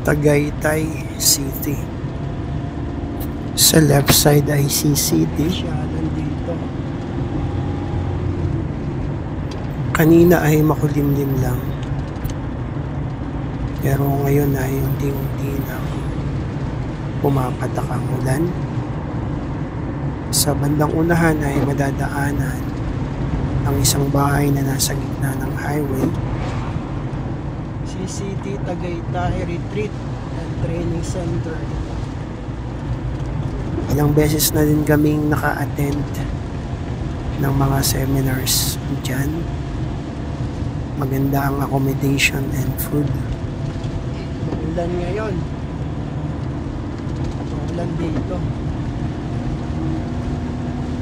Tagaytay City. Sa left side ay CCD. Kanina ay makulimlim lang. Pero ngayon ay unti-unti nang pumapatak ang ulan. Sa bandang unahan ay madadaanan ang isang bahay na nasa gitna ng highway. CCT Tagaytay Retreat and Training Center. Ilang beses na din kaming naka-attend ng mga seminars dyan. Maganda ang accommodation and food. Maulan ngayon. Maulan dito.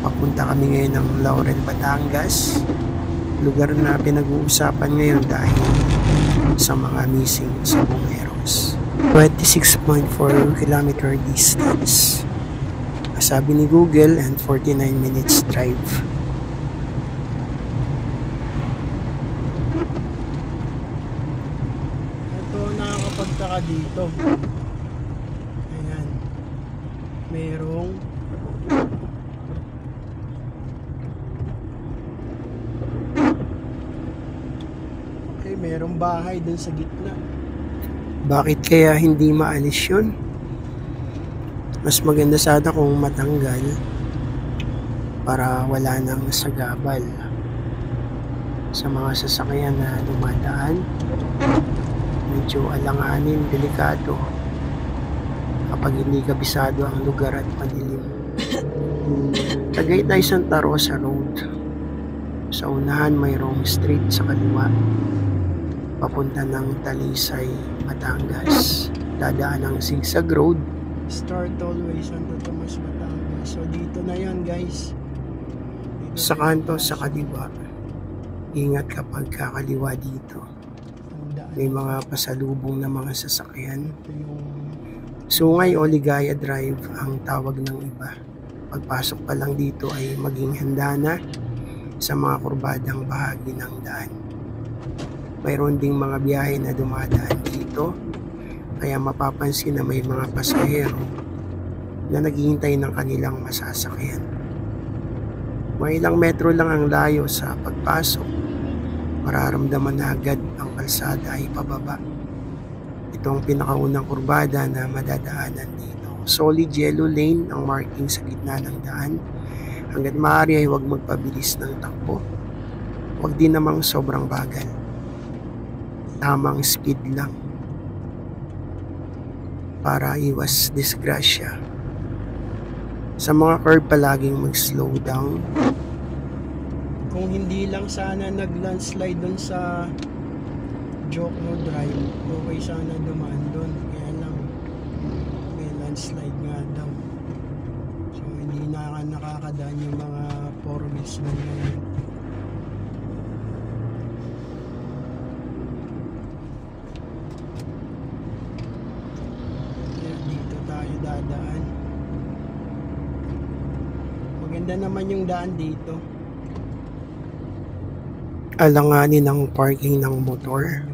Papunta kami ngayon ng Laurel, Batangas. Lugar na pinag-uusapan ngayon dahil sa mga missing sa Bungeros. 26.4 kilometer distance. Sabi ni Google, and 49 minutes drive. Ito, nakakapagtaka dito. Ayan. Merong merong bahay dun sa gitna. Bakit kaya hindi maalis yun? Mas maganda sana kung matanggal para wala nang sagabal sa mga sasakyan na dumadaan. Medyo alanganin, delikado kapag hindi kabisado ang lugar at madilim. Tagaytay Santa Rosa Road. Sa unahan mayroong street sa kaliwa papunta ng Talisay, Batangas. Dadaan ang Zigzag Road. Start always Santo Tomas, Batangas. So dito na yan, guys. Dito sa kanto, sa kaliwa. Ingat kapag kakaliwa dito. May mga pasalubong na mga sasakyan. Sungay o Ligaya Drive ang tawag ng iba. Pagpasok pa lang dito ay maging handa na sa mga kurbadang bahagi ng daan. Mayroon ding mga biyahe na dumadaan dito, kaya mapapansin na may mga pasahero na naghihintay ng kanilang masasakyan. May ilang metro lang ang layo sa pagpasok, mararamdaman na agad ang kalsada ay pababa. Itong pinakaunang kurbada na madadaanan dito. Solid yellow lane ang marking sa gitna ng daan. Hanggat maaari ay huwag magpabilis ng takbo. Huwag din namang sobrang bagal. Tamang speed lang para iwas disgrasya. Sa mga curve palaging mag-slow down. Kung hindi lang sana nag-landslide dun sa Jokno Drive, okay sana dumaan dun. Kaya lang may landslide nga daw. So hindi na nakakadaan yung mga 4 wheels na ngayon. Dadaan. Maganda naman yung daan dito. Alanganin ang parking ng motor.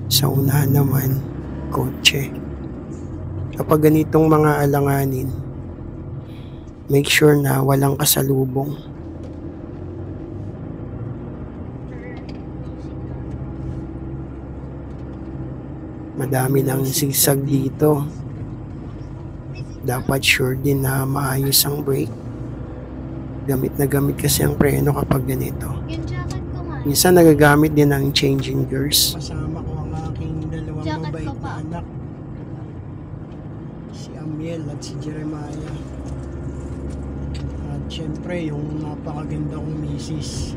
Sa unahan naman, kotse. Kapag ganitong mga alanganin, make sure na walang kasalubong. Madami ng sigsag dito. Dapat sure din na maayos ang brake. Gamit na gamit kasi ang preno kapag ganito. Minsan nagagamit din ang changing gears. Kasama ko ang aking dalawang mabait na anak. Si Amiel at si Jeremiah. At syempre yung napakaganda kong misis.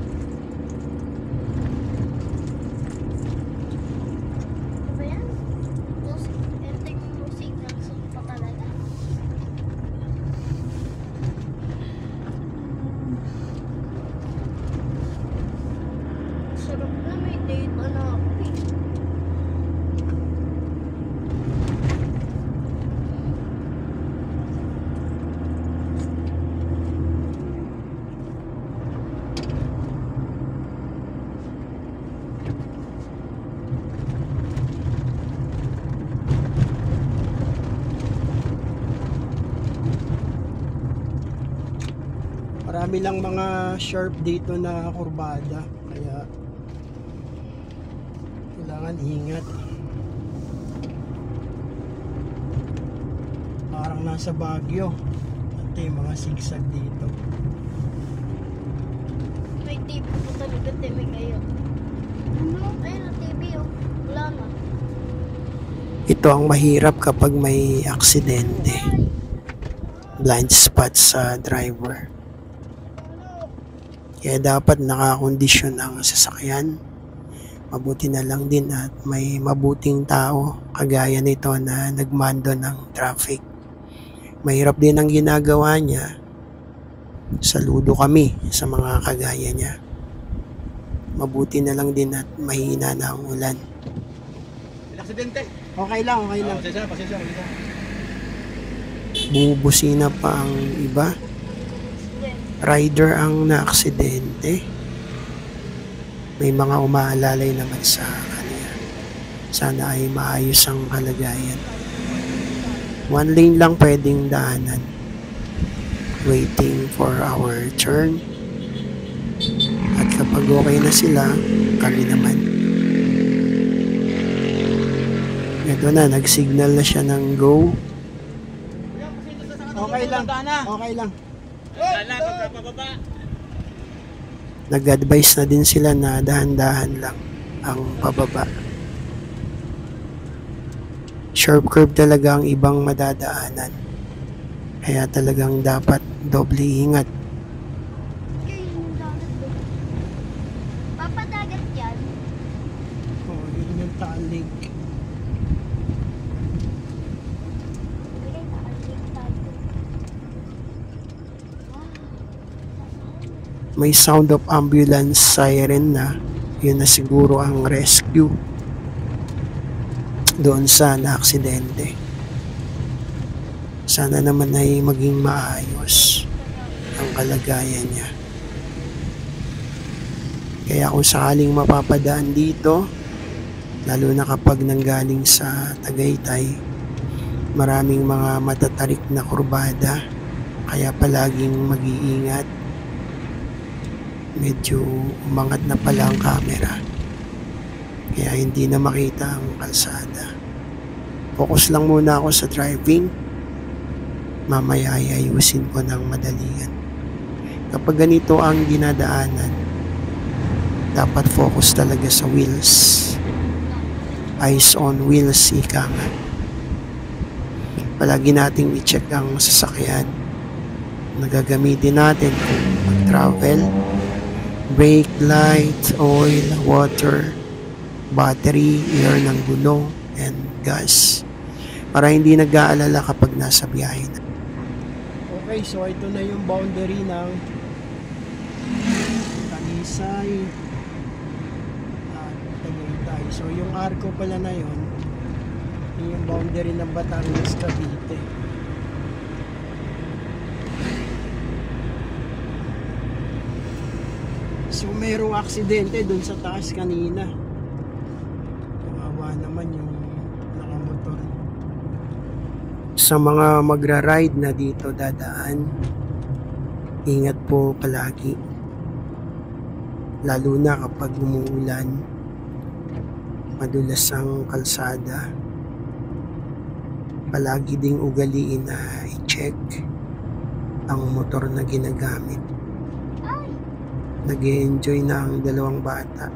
Marami lang mga sharp dito na kurbada, kaya kailangan ingat. Parang nasa Baguio. Ito yung mga sigsag dito. May TV po talaga, TV kayo. Ano? Ayun ang TV oh. Wala na. Ito ang mahirap kapag may aksidente. Blind spot sa driver. Kaya dapat nakakondisyon ang sasakyan. Mabuti na lang din at may mabuting tao kagaya nito na nagmando ng traffic. Mahirap din ang ginagawa niya. Saludo kami sa mga kagaya niya. Mabuti na lang din at mahina na ang ulan. Aksidente. Okay lang, okay lang. Pasensya. Bubusina pa ang iba. Rider ang naaksidente. May mga umaalalay naman sa kanya. Sana ay maayos ang kalagayan. One lane lang pwedeng daanan. Waiting for our turn. At kapag okay na sila, kami naman. Ito na, nag-signal na siya ng go. Okay lang, okay lang. Nag-advise na din sila na dahan-dahan lang ang pababa. Sharp curve talaga ang ibang madadaanan. Kaya talagang dapat doble ingat. Yung dagat doon. Papadagat yan. Oh, yun yung talik. Bigay na aling tayo. May sound of ambulance siren na. Yun na siguro ang rescue doon sa na-aksidente. Sana naman ay maging maayos ang kalagayan niya. Kaya kung sakaling mapapadaan dito, lalo na kapag nanggaling sa Tagaytay, maraming mga matatarik na kurbada, kaya palaging mag-iingat. Medyo umangat na pala ang camera, kaya hindi na makita ang kalsada. Focus lang muna ako sa driving. Mamaya ay ayusin ko ng madalian. Kapag ganito ang dinadaanan, dapat focus talaga sa wheels. Eyes on wheels, ika nga. Palagi nating i-check ang sasakyan na gagamitin natin kung mag-travel. Brake, light, oil, water, battery, air ng gulong, and gas. Para hindi nag-aalala kapag nasa biyahe na. Okay, so ito na yung boundary ng Talisay at Tagaytay. So yung arco pala na yun, yung boundary ng Batangas, Cavite. So mayroong aksidente dun sa taas kanina. Kawawa naman yung nakamotor. Sa mga magra-ride na dito dadaan, ingat po palagi. Lalo na kapag umuulan, madulas ang kalsada. Palagi ding ugaliin na i-check ang motor na ginagamit. Nag-e-enjoy na ang dalawang bata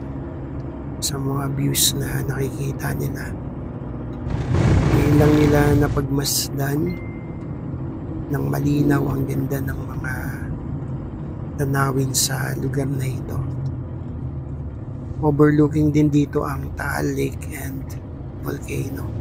sa mga views na nakikita nila. Ngayon lang nila napagmasdan ng malinaw ang ganda ng mga tanawin sa lugar na ito. Overlooking din dito ang Taal Lake and volcano.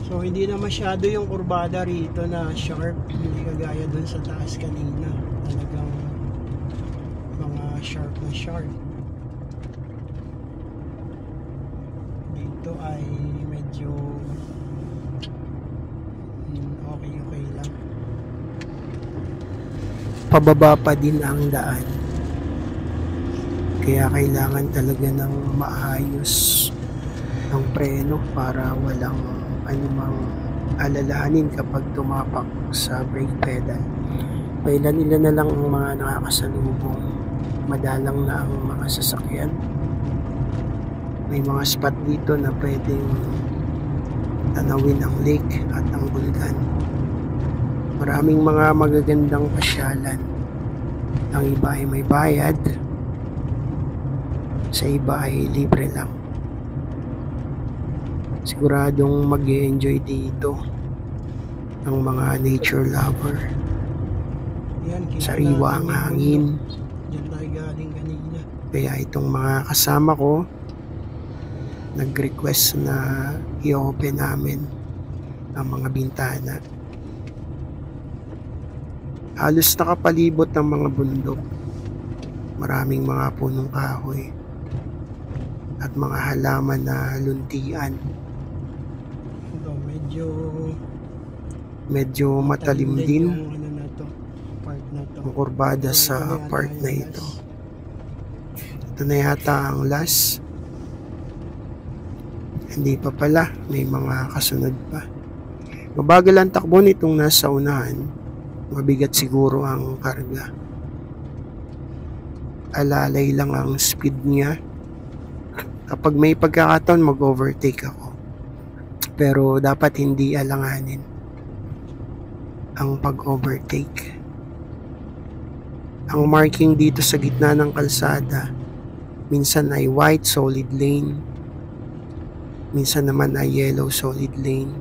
So hindi na masyado yung kurbada rito na sharp, hindi kagaya dun sa taas kanina. Talagang mga sharp na sharp. Dito ay medyo pababa pa din ang daan. Kaya kailangan talaga ng maayos ang preno para walang anumang alalahanin kapag tumapak sa brake pedal. Pailan-ilan na lang ang mga nakakasalubong. Madalang na ang mga sasakyan. May mga spot dito na pwedeng tanawin ang lake at ang bulkan. Maraming mga magagandang pasyalan. Ang iba ay may bayad, sa iba ay libre lang. Siguradong mag-e-enjoy dito ang mga nature lover. Yan, Sariwa ang hangin. Diyan tayo galing kanina. Kaya itong mga kasama ko nag-request na i-open namin ang mga bintana. Halos nakapalibot ng mga bundok. Maraming mga punong kahoy at mga halaman na luntian. Ito, Medyo matalim din yung ano na to, part na to. ang kurbada sa part na ito. Ito na yata ang last. Hindi pa pala, may mga kasunod pa. Mabagal ang takbo nitong nasa unahan. Mabigat siguro ang karga. Alalay lang ang speed niya. Kapag may pagkakataon, mag-overtake ako. Pero dapat hindi alanganin ang pag-overtake. Ang marking dito sa gitna ng kalsada, minsan ay white solid lane, minsan naman ay yellow solid lane,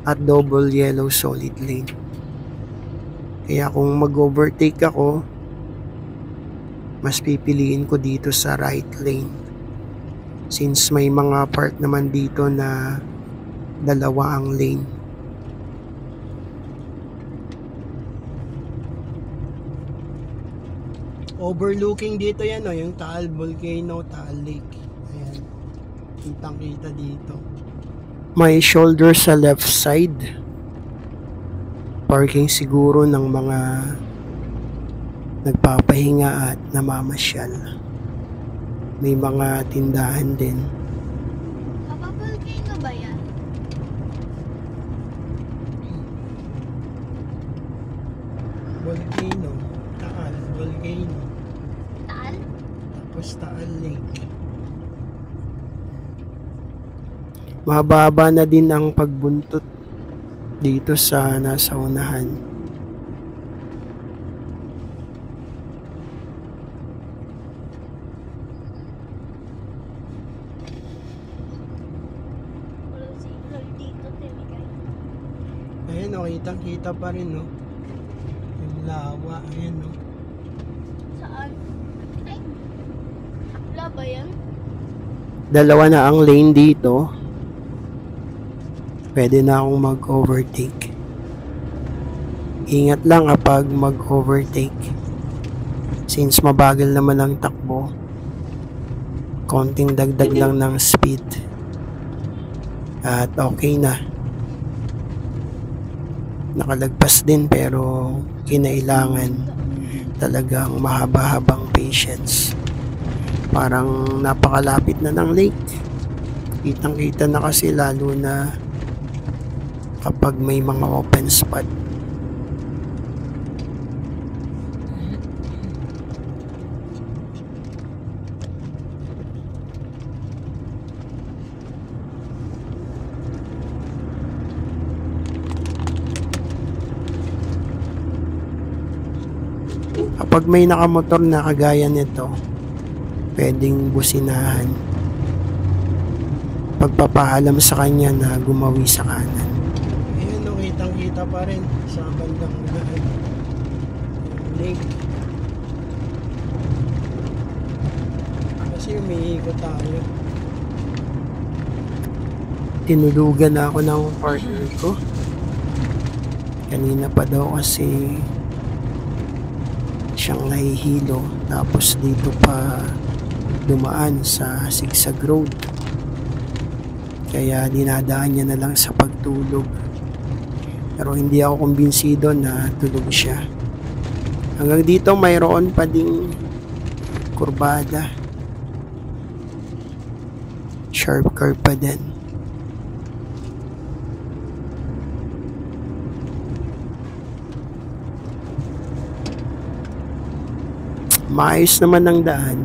at double yellow solid lane. Kaya kung mag-overtake ako, mas pipiliin ko dito sa right lane. Since may mga part naman dito na dalawa ang lane. Overlooking dito yan, yung Taal Volcano, Taal Lake. Ayan, kitang kita dito. May shoulder sa left side. Parking siguro ng mga nagpapahinga at namamasyal. May mga tindahan din. Volcano ba yan? Volcano, Taal Volcano, Taal? tapos Taal Lake. Mababa na din ang pagbuntot dito sa nasa unahan. Walang signal dito, Timigay. Ayan kitang kita pa rin yung lawa, ayan Saan? Ay, akla ba yan? Dalawa na ang lane dito. Pwede na akong mag-overtake. Ingat lang kapag mag-overtake. Since mabagal naman ang takbo, konting dagdag lang ng speed at okay na. Nakalagpas din pero kinailangan talagang mahaba-habang patience. Parang napakalapit na ng lake. Kitang-kita na kasi, lalo na kapag may mga open spot. Kapag may nakamotor na kagaya nito, pwedeng businahan. Pagpapaalam sa kanya na gumawi sa kanan. Ayan kitang kita pa rin sa bandang unahan yung lake. Kasi umiikot tayo. Tinulugan na ako ng partner ko. Kanina pa daw kasi siyang nahihilo, tapos dito pa dumaan sa zigzag road. Kaya dinadaan niya na lang sa pagtulog. Pero hindi ako kumbinsido na tulog siya. Hanggang dito mayroon pa ding kurbada. Sharp curve pa din. Maayos naman ang daan.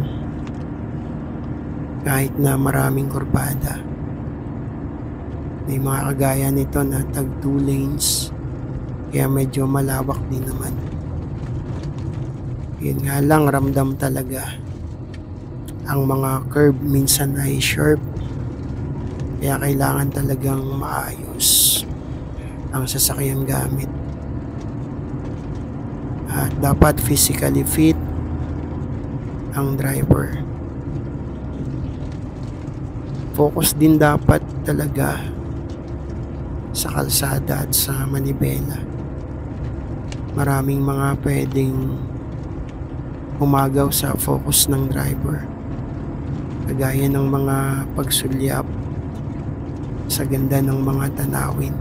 Kahit na maraming kurbada. May mga kagaya nito na tag 2 lanes. Kaya medyo malawak din naman. Yun nga lang, ramdam talaga. Ang mga curve minsan ay sharp. Kaya kailangan talagang maayos ang sasakyang gamit. At dapat physically fit ang driver. Focus din dapat talaga sa kalsada at sa manibela. Maraming mga pwedeng umagaw sa focus ng driver. Kagaya ng mga pagsulyap sa ganda ng mga tanawin.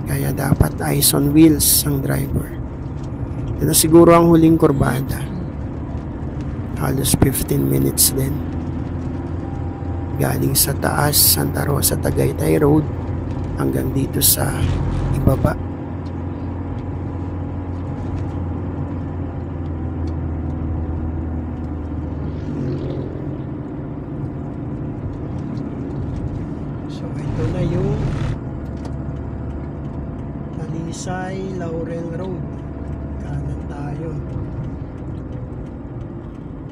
Kaya dapat eyes on wheels ang driver. Ito na siguro ang huling kurbada. Halos 15 minutes din. Galing sa taas, Santa Rosa, Tagaytay Road hanggang dito sa ibaba. So ito na yung Talisay Laurel Road. Kanan tayo.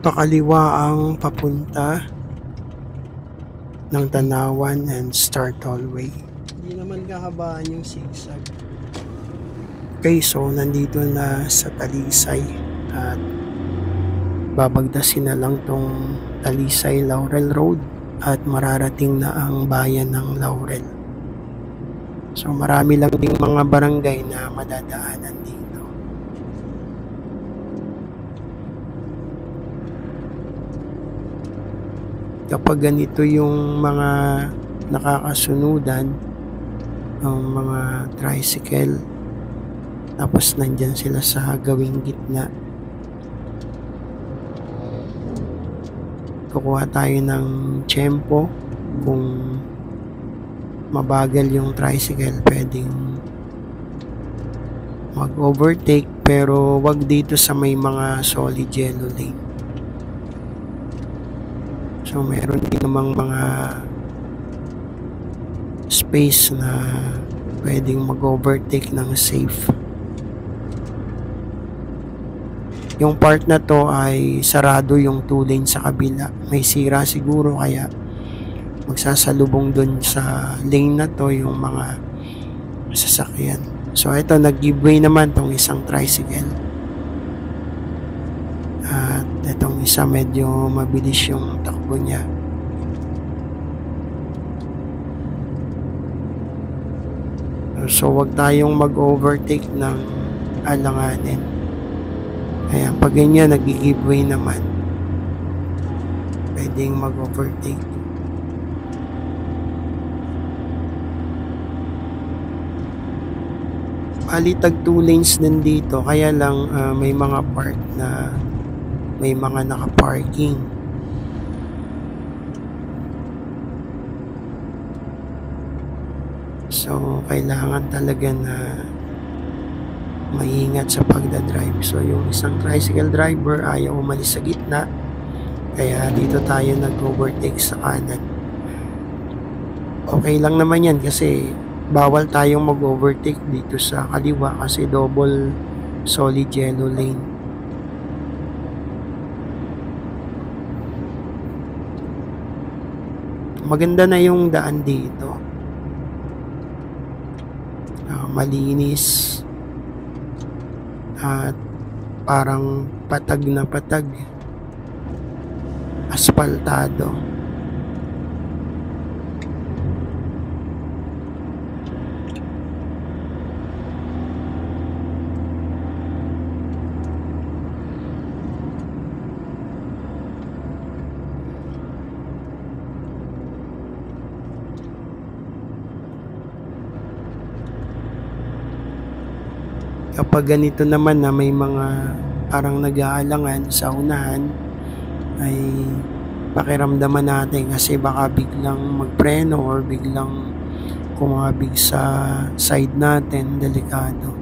Pakaliwa ang papunta ng Tanawan and Star Tollway. Hindi naman kahabaan yung zigzag. Okay, so nandito na sa Talisay at babagdasin na lang tong Talisay Laurel Road at mararating na ang bayan ng Laurel. So marami lang ding mga barangay na madadaanan dito. Kapag ganito yung mga nakakasunudan, ang mga tricycle, tapos nandyan sila sa gawing gitna, kukuha tayo ng tiyempo. Kung mabagal yung tricycle, pwedeng mag-overtake, pero wag dito sa may mga solid yellow lane. So meron din namang mga space na pwedeng mag-overtake ng safe. Yung part na to ay sarado yung 2 lane sa kabila. May sira siguro kaya magsasalubong dun sa lane na to yung mga sasakyan. So ito, nag-giveaway naman tong isang tricycle. At itong isa medyo mabilis yung takbo niya. So wag tayong mag-overtake ng alanganin. Ayan, pag ganyan nag-giveaway naman, pwedeng mag-overtake. Balitag 2 lanes din dito, kaya lang may mga part na may mga naka-parking. So kailangan talaga na maingat sa pagdadrive. So yung isang tricycle driver ayaw umalis sa gitna, kaya dito tayo nag-overtake sa kanan. Okay lang naman yan kasi bawal tayong mag-overtake dito sa kaliwa kasi double solid yellow lane. Maganda na yung daan dito. Malinis at parang patag na patag, aspaltado. Kapag ganito naman na may mga parang nag-aalangan sa unahan, ay pakiramdaman natin kasi baka biglang magpreno or biglang kumabig sa side natin, delikado.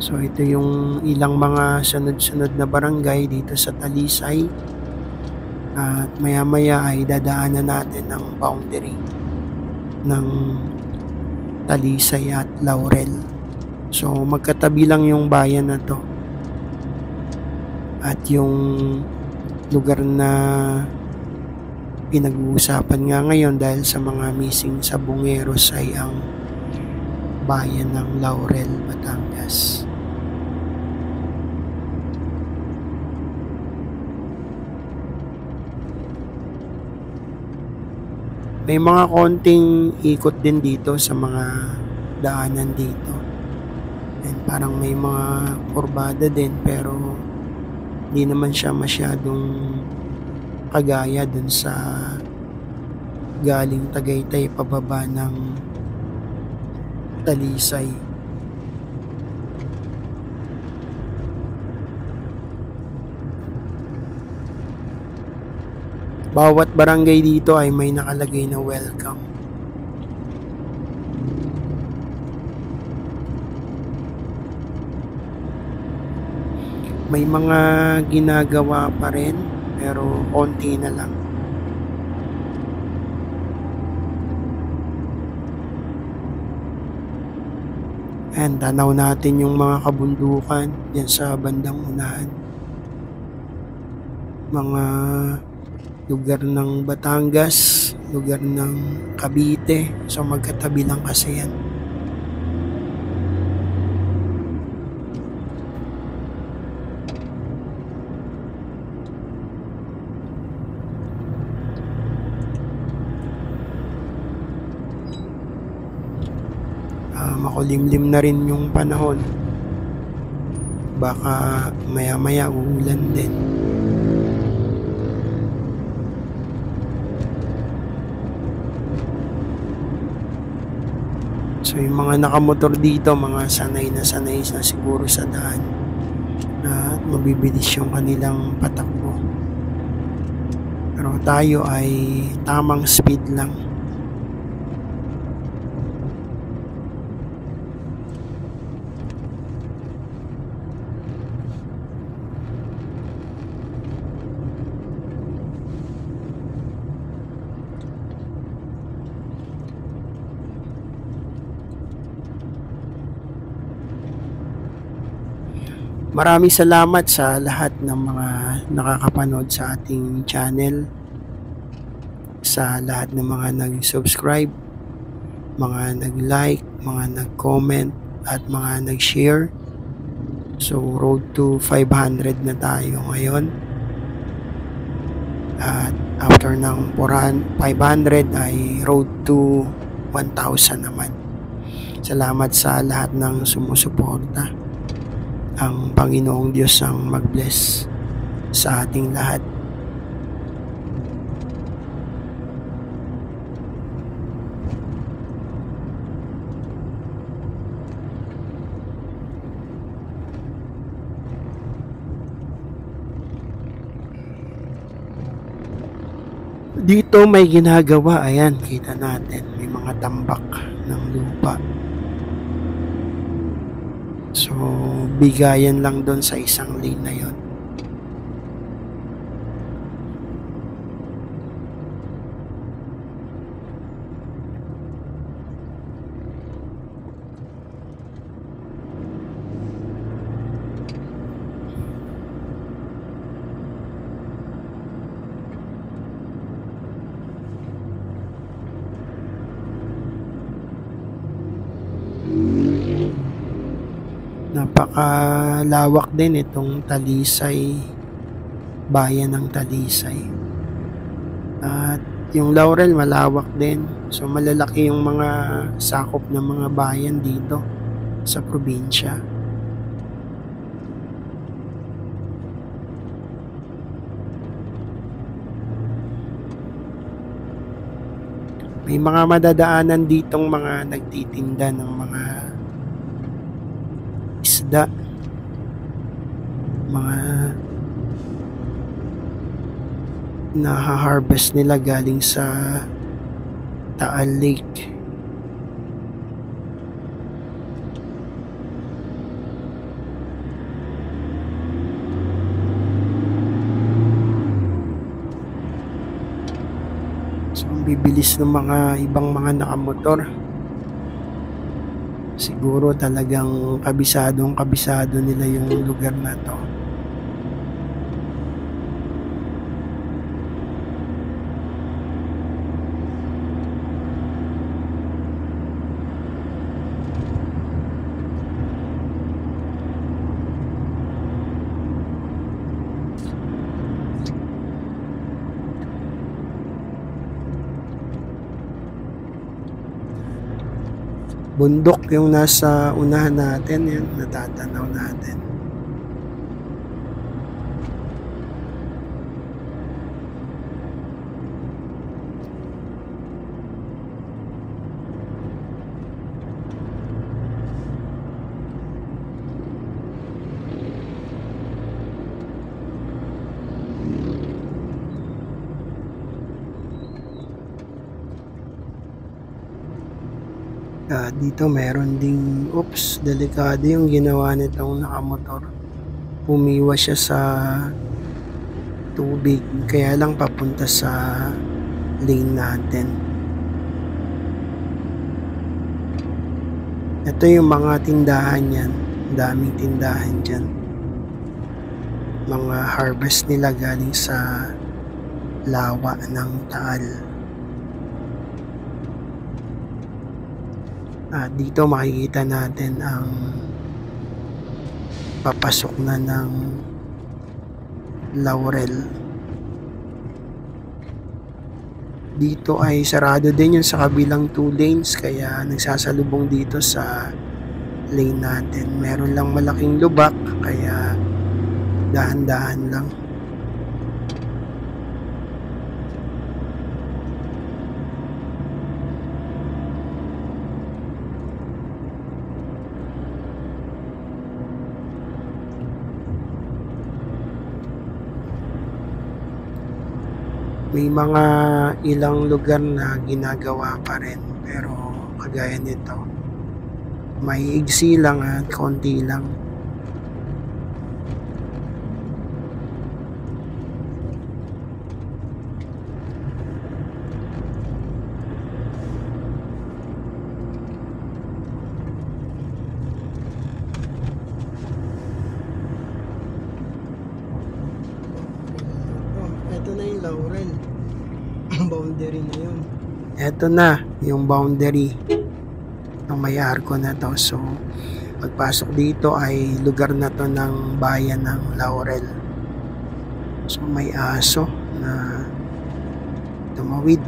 So ito yung ilang mga sunod-sunod na barangay dito sa Talisay. At maya-maya ay dadaanan natin ang boundary ng Talisay at Laurel. So magkatabi lang yung bayan na to. At yung lugar na pinag-uusapan nga ngayon dahil sa mga missing sabongeros ay ang bayan ng Laurel, Batangas. May mga konting ikot din dito sa mga daanan dito. And parang may mga kurbada din pero hindi naman siya masyadong kagaya dun sa galing Tagaytay pababa ng Talisay. Bawat barangay dito ay may nakalagay na welcome. May mga ginagawa pa rin pero konti na lang. And tanaw natin yung mga kabundukan yan sa bandang unahan. Mga lugar ng Batangas, lugar ng Cavite. So magkatabi lang kasi yan. Makulimlim na rin yung panahon. Baka maya-maya uulan din. So yung mga nakamotor dito, mga sanay na siguro sa daan at mabibilis yung kanilang patakbo. Pero tayo ay tamang speed lang. Maraming salamat sa lahat ng mga nakakapanood sa ating channel, sa lahat ng mga nag-subscribe, mga nag-like, mga nag-comment, at mga nag-share. So, road to 500 na tayo ngayon. At after ng 500 ay road to 1,000 naman. Salamat sa lahat ng sumusuporta. Ang Panginoong Diyos ang mag-bless sa ating lahat. Dito may ginagawa, ayan, kita natin, may mga tambak ng lupa. So, bigayan lang doon sa isang lane na yon. Napakalawak din itong Talisay, bayan ng Talisay. At yung Laurel malawak din. So malalaki yung mga sakop ng mga bayan dito sa probinsya. May mga madadaanan ditong mga nagtitinda ng mga isda, mga naha-harvest nila galing sa Taal Lake. So, ang bibilis ng mga ibang mga nakamotor. Siguro talagang kabisado nila yung lugar na to. Bundok yung nasa unahan natin, yan, natatanaw natin. Dito meron ding, delikado yung ginawa nitong nakamotor. Umiwas siya sa tubig, kaya lang papunta sa lane natin. Ito yung mga tindahan yan, daming tindahan dyan. Mga harvest nila galing sa lawa ng Taal. Dito makikita natin ang papasok na ng Laurel. Dito ay sarado din yung sa kabilang 2 lanes, kaya nagsasalubong dito sa lane natin. Meron lang malaking lubak, kaya dahan-dahan lang. May mga ilang lugar na ginagawa pa rin, pero kagaya nito, may igsi lang at konti lang. Ito na yung Laurel. Boundary na yun. Ito na yung boundary ng may arko na to. So, pagpasok dito ay lugar na to ng bayan ng Laurel. So, may aso na tumawid.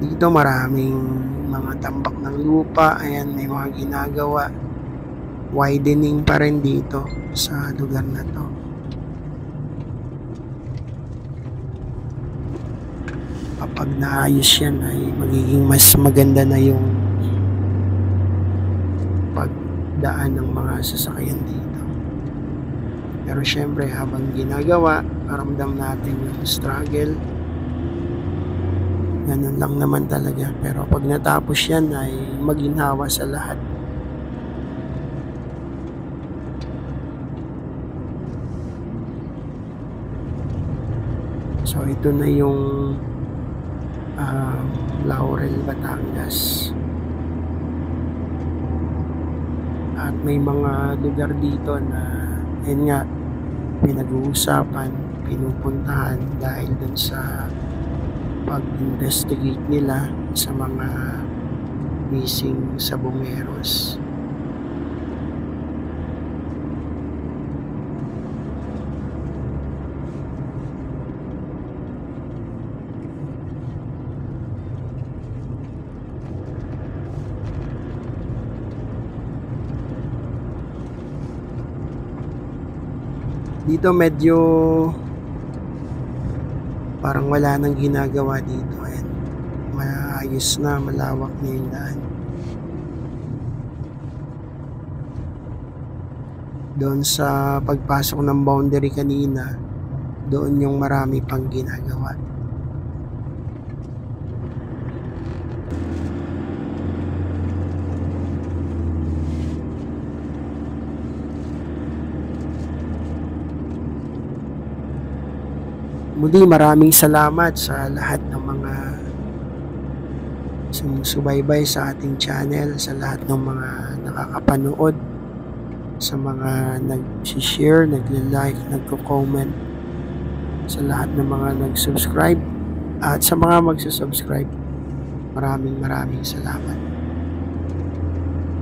Dito maraming mga tambak ng lupa. Ayan, may mga ginagawa. Widening pa rin dito sa lugar na to. Kapag naayos yan ay magiging mas maganda na yung pagdaan ng mga sasakyan dito. Pero syempre habang ginagawa, ramdam natin yung struggle. Ganun lang naman talaga. Pero pag natapos yan ay maginhawa sa lahat. So ito na yung Laurel, Batangas. At may mga lugar dito na yun nga pinag-uusapan, pinupuntahan dahil dun sa pag-investigate nila sa mga missing sabongeros. Dito medyo parang wala nang ginagawa dito. Ayan, maayos na, malawak na yung daan. Doon sa pagpasok ng boundary kanina, doon yung marami pang ginagawa. Muli, maraming salamat sa lahat ng mga sumusubaybay sa ating channel, sa lahat ng mga nakakapanood, sa mga nag-share, nag-like, nagko-comment, sa lahat ng mga nag-subscribe, at sa mga magsusubscribe. Maraming salamat.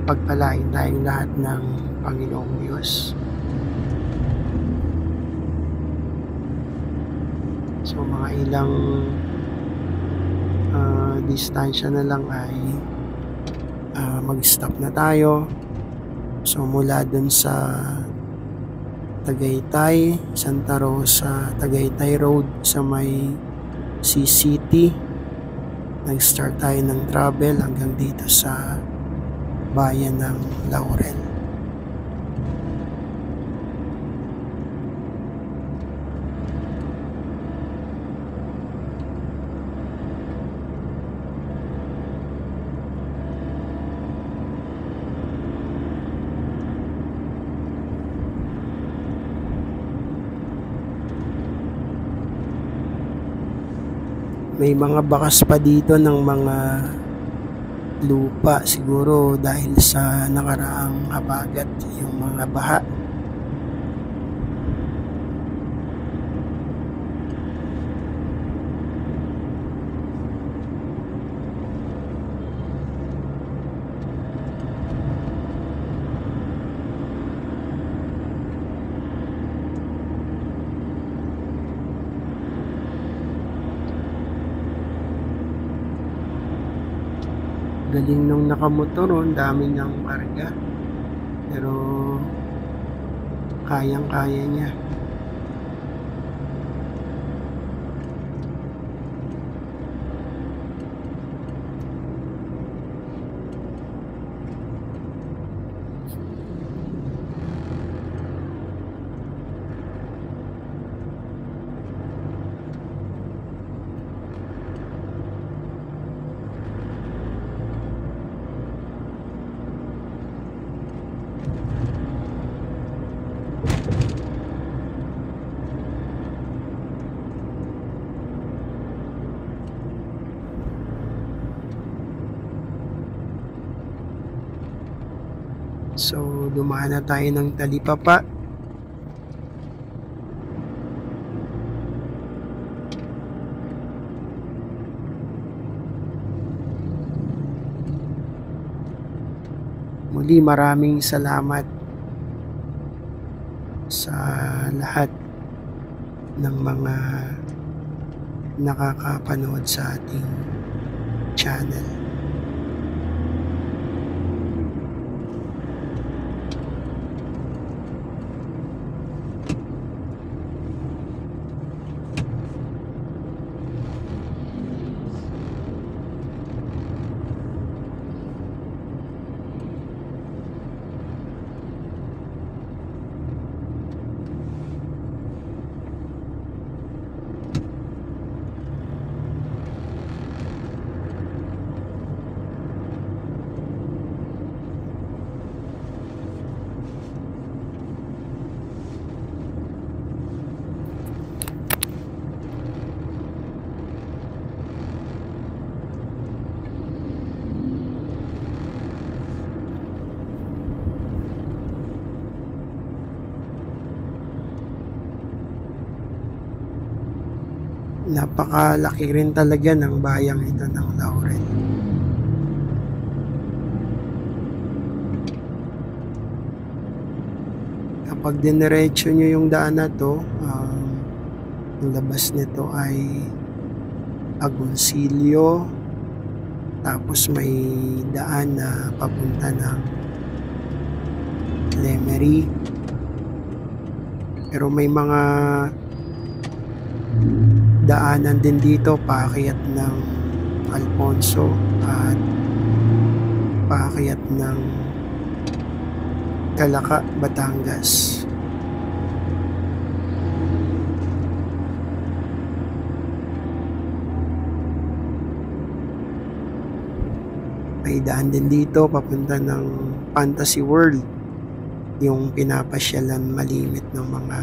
Pagpalain tayong lahat ng Panginoong Diyos. So mga ilang distansya na lang ay mag-stop na tayo. So mula dun sa Tagaytay, Santa Rosa, Tagaytay Road sa may CCT, nag-start tayo ng travel hanggang dito sa bayan ng Laurel. May mga bakas pa dito ng mga lupa, siguro dahil sa nakaraang habagat yung mga baha. Galing nung nakamotor, ang dami niyang karga, pero kayang-kaya niya. So, dumaan na tayo ng Talipapa. Muli, maraming salamat sa lahat ng mga nakakapanood sa ating channel. Napakalaki rin talaga ng bayang ito ng Laurel. Kapag diniretso nyo yung daan na to, ang labas nito ay Agoncillo, tapos may daan na papunta ng Lemery. Pero may mga daanan din dito paakyat ng Alfonso at paakyat ng Calaca, Batangas. May daan din dito papunta ng Fantasy World, yung pinapasyalan malimit ng mga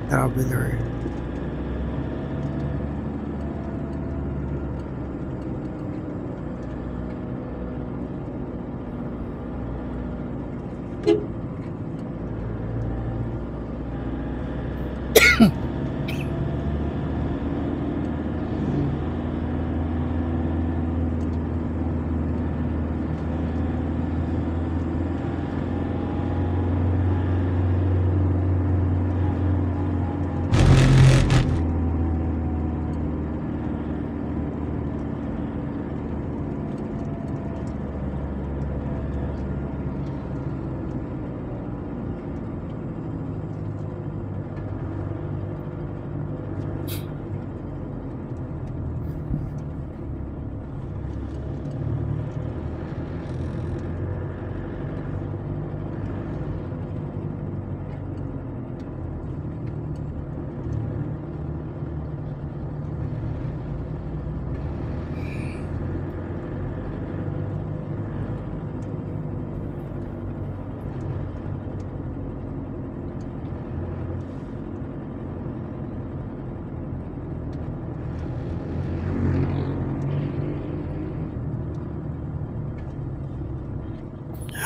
traveler.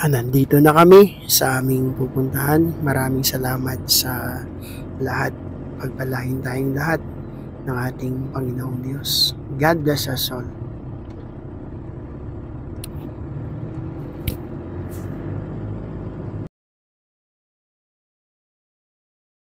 Nandito na kami sa aming pupuntahan. Maraming salamat sa lahat. Pagpalain tayong lahat ng ating Panginoong Diyos. God bless us all.